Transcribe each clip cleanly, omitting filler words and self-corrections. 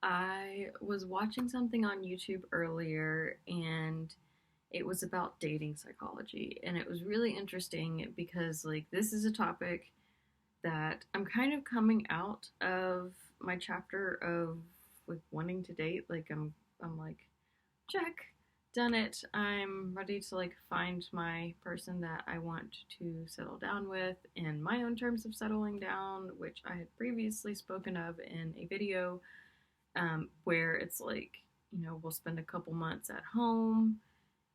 I was watching something on YouTube earlier and it was about dating psychology. And it was really interesting because, like, this is a topic that I'm kind of coming out of my chapter of like wanting to date. I'm like, check, done it. I'm ready to like find my person that I want to settle down with in my own terms of settling down, which I had previously spoken of in a video where it's like, we'll spend a couple months at home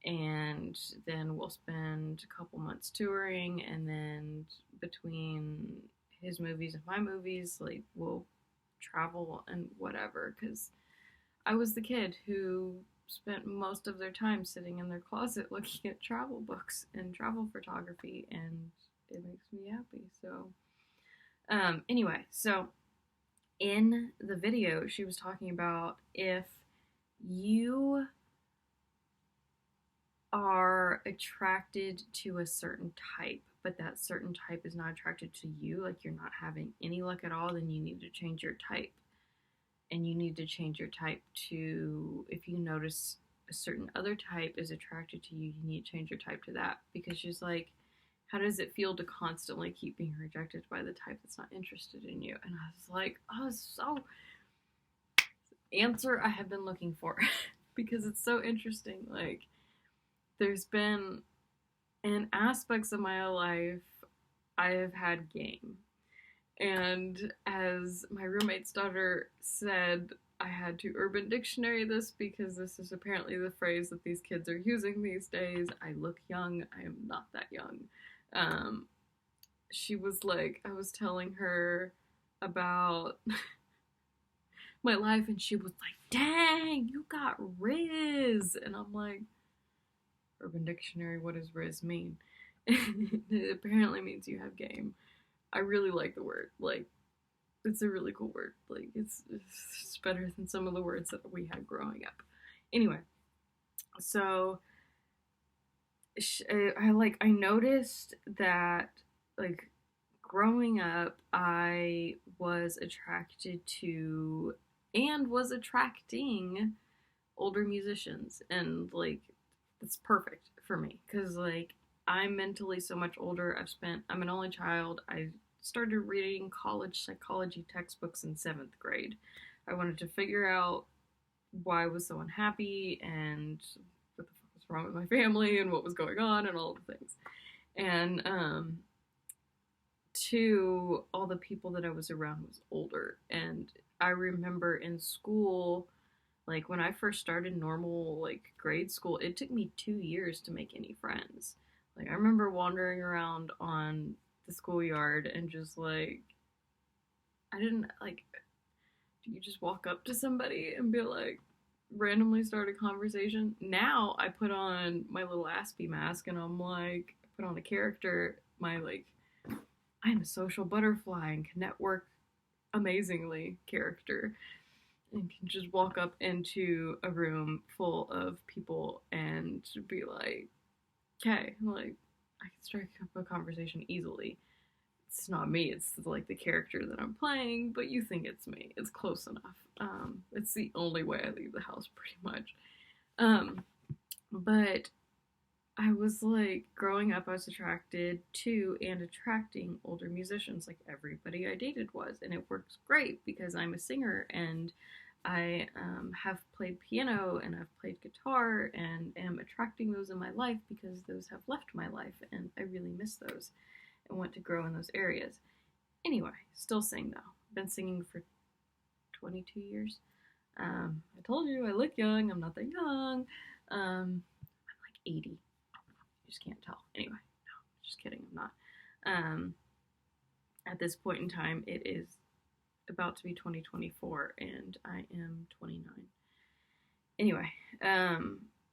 and then we'll spend a couple months touring, and then between his movies and my movies, like, we'll travel and whatever. Because I was the kid who spent most of their time sitting in their closet looking at travel books and travel photography, and it makes me happy. So, anyway, so in the video, she was talking about if you are attracted to a certain type, but that certain type is not attracted to you, like you're not having any luck at all, then you need to change your type. And you need to change your type to, if you notice a certain other type is attracted to you, you need to change your type to that. Because she's like, how does it feel to constantly keep being rejected by the type that's not interested in you? And I was like, oh, so answer I have been looking for because it's so interesting. Like, there's been in aspects of my life I have had game. And as my roommate's daughter said, I had to Urban Dictionary this because this is apparently the phrase that these kids are using these days. I look young. I am not that young. Um, she was like, I was telling her about my life, and she was like, dang, you got Riz. And I'm like, Urban Dictionary, what does Riz mean? It apparently means you have game. I really like the word. Like, it's a really cool word. Like, it's better than some of the words that we had growing up. Anyway, so I noticed that, like, growing up, I was attracted to and was attracting older musicians, and like, it's perfect for me because, like, I'm mentally so much older. I'm an only child. I started reading college psychology textbooks in seventh grade. I wanted to figure out why I was so unhappy and what the fuck was wrong with my family and what was going on and all the things. And two, all the people that I was around was older. And I remember in school, like when I first started normal, like grade school, it took me 2 years to make any friends. Like, I remember wandering around on the schoolyard and just like, I didn't like, do you just walk up to somebody and be like, randomly start a conversation? Now I put on my little Aspie mask and I'm like, I put on a character, my like, I'm a social butterfly and can network amazingly character, and can just walk up into a room full of people and be like, okay, like, I can strike up a conversation easily. It's not me, it's like the character that I'm playing, but you think it's me. It's close enough. It's the only way I leave the house, pretty much. Um, but I was like, growing up, I was attracted to and attracting older musicians, like everybody I dated was. And it works great because I'm a singer and I have played piano and I've played guitar and am attracting those in my life because those have left my life and I really miss those and want to grow in those areas. Anyway, still sing though. Been singing for 22 years. I told you I look young. I'm not that young. I'm like 80. You just can't tell. Anyway, no, just kidding. I'm not. Um, at this point in time, it is about to be 2024, and I am 29. Anyway,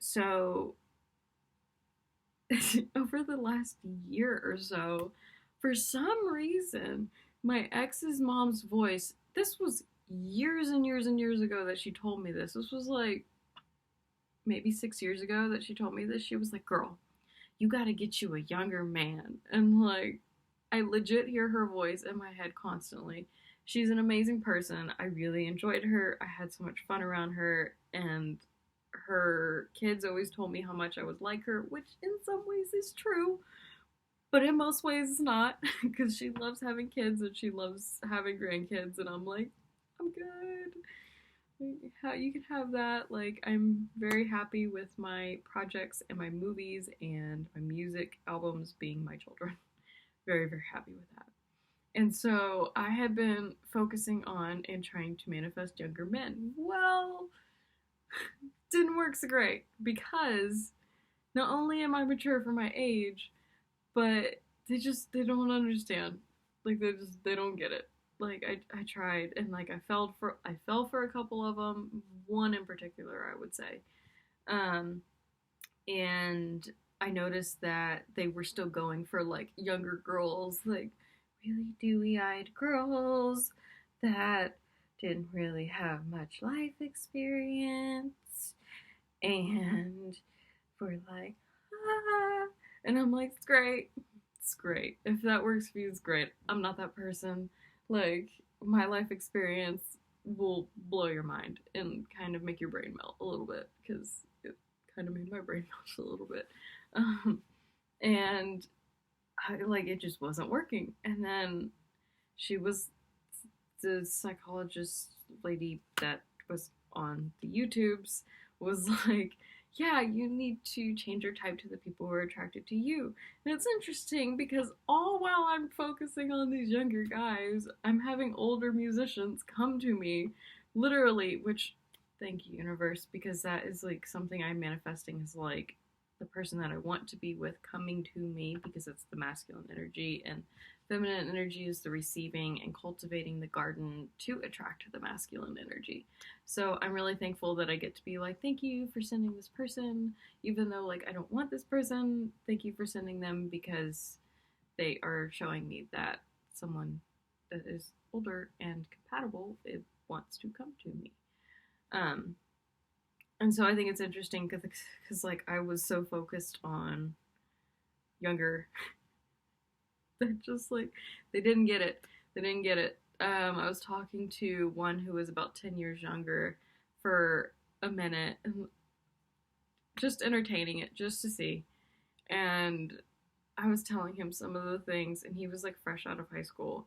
so over the last year or so, for some reason, my ex's mom's voice, this was years and years and years ago that she told me this. This was like maybe 6 years ago that she told me this. She was like, girl, you gotta get you a younger man. And like, I legit hear her voice in my head constantly. she's an amazing person. I really enjoyed her. I had so much fun around her, and her kids always told me how much I was like her, which in some ways is true, but in most ways it's not, because she loves having kids and she loves having grandkids, and I'm like, I'm good. How you can have that. Like, I'm very happy with my projects and my movies and my music albums being my children. Very, very happy with that. And so I had been focusing on and trying to manifest younger men. Well, didn't work so great, because not only am I mature for my age, but they don't understand. Like, they don't get it. Like, I tried, and like I fell for a couple of them, one in particular, I would say. Um and I noticed that they were still going for like younger girls, like really dewy-eyed girls that didn't really have much life experience, and were like, ah, and I'm like, it's great. It's great. If that works for you, it's great. I'm not that person. Like, my life experience will blow your mind and kind of make your brain melt a little bit, because it kind of made my brain melt a little bit. Um, and like, it just wasn't working. And then she was the psychologist lady that was on the YouTubes was like, yeah, you need to change your type to the people who are attracted to you. And it's interesting because all while I'm focusing on these younger guys, I'm having older musicians come to me, literally, which, thank you, universe, because that is like something I'm manifesting, is like the person that I want to be with coming to me, because it's the masculine energy, and feminine energy is the receiving and cultivating the garden to attract the masculine energy. So I'm really thankful that I get to be like, thank you for sending this person, even though like I don't want this person. Thank you for sending them, because they are showing me that someone that is older and compatible, it wants to come to me. Um, and so I think it's interesting because like I was so focused on younger that just like they didn't get it. They didn't get it. I was talking to one who was about 10 years younger for a minute, and just entertaining it just to see. And I was telling him some of the things, and he was like fresh out of high school,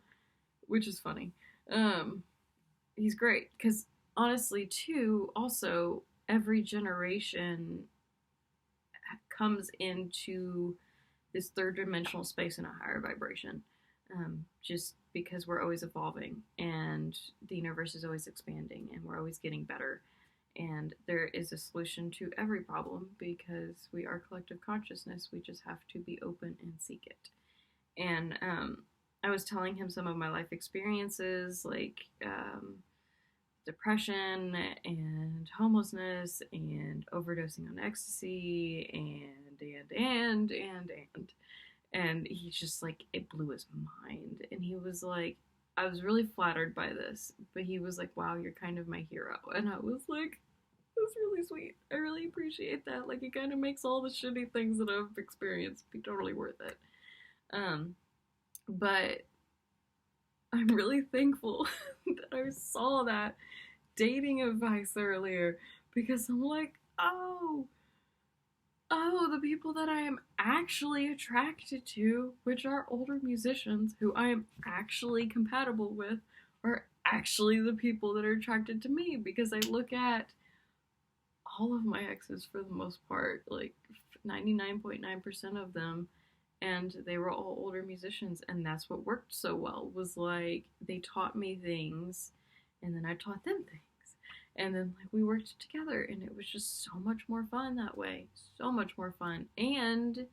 which is funny. Um, he's great because honestly, too, also every generation comes into this third dimensional space in a higher vibration. Just because we're always evolving and the universe is always expanding and we're always getting better. And there is a solution to every problem because we are collective consciousness. We just have to be open and seek it. And I was telling him some of my life experiences, like depression and homelessness and overdosing on ecstasy and he's just like, it blew his mind. And he was like, I was really flattered by this, but he was like, wow, you're kind of my hero. And I was like, that's really sweet. I really appreciate that. Like, it kind of makes all the shitty things that I've experienced be totally worth it. um but I'm really thankful that I saw that dating advice earlier, because I'm like, oh, the people that I am actually attracted to, which are older musicians who I am actually compatible with, are actually the people that are attracted to me, because I look at all of my exes for the most part, like 99.9% of them, and they were all older musicians, and that's what worked so well, was like they taught me things and then I taught them things, and then like we worked together, and it was just so much more fun that way. So much more fun. And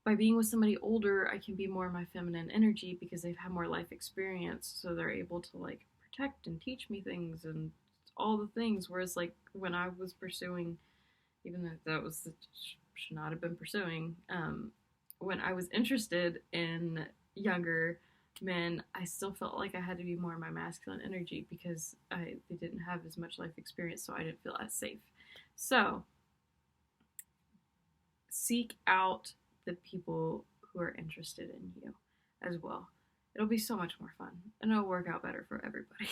by being with somebody older, I can be more in my feminine energy because they've had more life experience, so they're able to like protect and teach me things and all the things. Whereas like when I was pursuing, even though that was should not have been pursuing, when I was interested in younger men, I still felt like I had to be more in my masculine energy because they didn't have as much life experience, so I didn't feel as safe. So seek out the people who are interested in you as well. It'll be so much more fun, and it'll work out better for everybody.